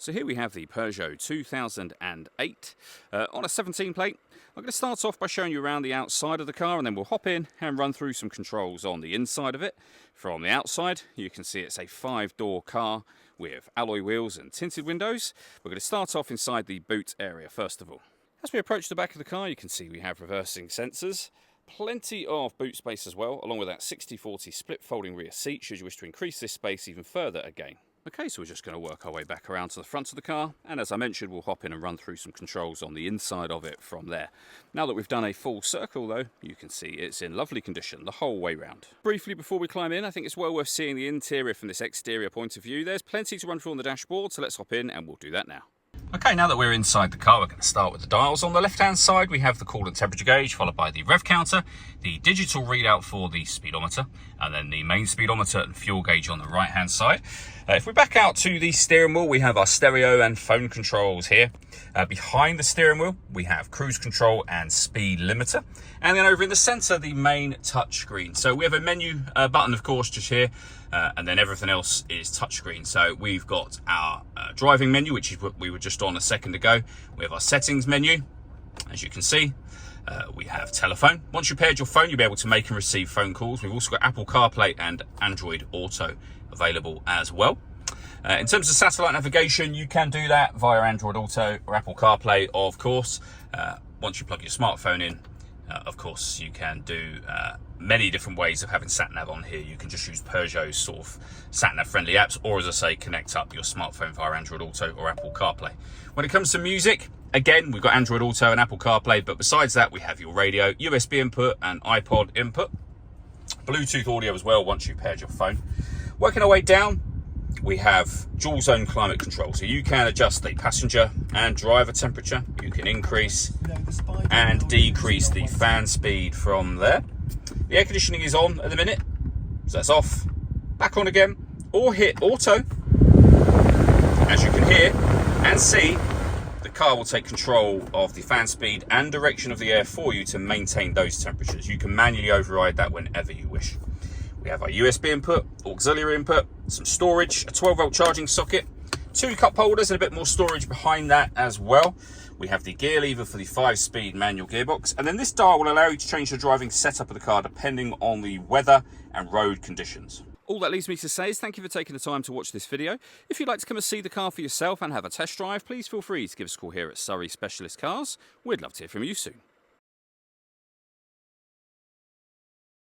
So here we have the Peugeot 2008 on a 17 plate. I'm going to start off by showing you around the outside of the car, and then we'll hop in and run through some controls on the inside of it. From the outside, you can see it's a 5-door car with alloy wheels and tinted windows. We're going to start off inside the boot area first of all. As we approach the back of the car, you can see we have reversing sensors. Plenty of boot space as well, along with that 60/40 split folding rear seat should you wish to increase this space even further again. Okay, so we're just going to work our way back around to the front of the car, and as I mentioned, we'll hop in and run through some controls on the inside of it from there. Now that we've done a full circle though, you can see it's in lovely condition the whole way round. Briefly before we climb in, I think it's well worth seeing the interior from this exterior point of view. There's plenty to run through on the dashboard, so let's hop in and we'll do that now. Okay, now that we're inside the car, we're going to start with the dials. On the left-hand side, we have the coolant temperature gauge, followed by the rev counter, the digital readout for the speedometer, and then the main speedometer and fuel gauge on the right-hand side. If we back out to the steering wheel, we have our stereo and phone controls here. Behind the steering wheel, we have cruise control and speed limiter. And then over in the center, the main touch screen. So we have a menu button, of course, just here. And then everything else is touchscreen. So we've got our driving menu, which is what we were just on a second ago. We have our settings menu, as you can see. We have telephone. Once you've paired your phone, you'll be able to make and receive phone calls. We've also got Apple CarPlay and Android Auto available as well. In terms of satellite navigation, you can do that via Android Auto or Apple CarPlay, of course. Once you plug your smartphone in, of course, you can do many different ways of having sat-nav on here. You can just use Peugeot's sort of sat-nav friendly apps, or as I say, connect up your smartphone via Android Auto or Apple CarPlay. When it comes to music, again, we've got Android Auto and Apple CarPlay, but besides that, we have your radio, USB input and iPod input. Bluetooth audio as well once you've paired your phone. Working our way down, we have dual zone climate control. So you can adjust the passenger and driver temperature. You can increase and decrease the fan speed from there. The air conditioning is on at the minute, so that's off. Back on again, or hit auto. As you can hear and see, the car will take control of the fan speed and direction of the air for you to maintain those temperatures. You can manually override that whenever you wish. We have our USB input, auxiliary input, some storage, a 12-volt charging socket, 2 cup holders and a bit more storage behind that as well. We have the gear lever for the 5-speed manual gearbox, and then this dial will allow you to change the driving setup of the car depending on the weather and road conditions. All that leaves me to say is thank you for taking the time to watch this video. If you'd like to come and see the car for yourself and have a test drive, please feel free to give us a call here at Surrey Specialist Cars. We'd love to hear from you soon.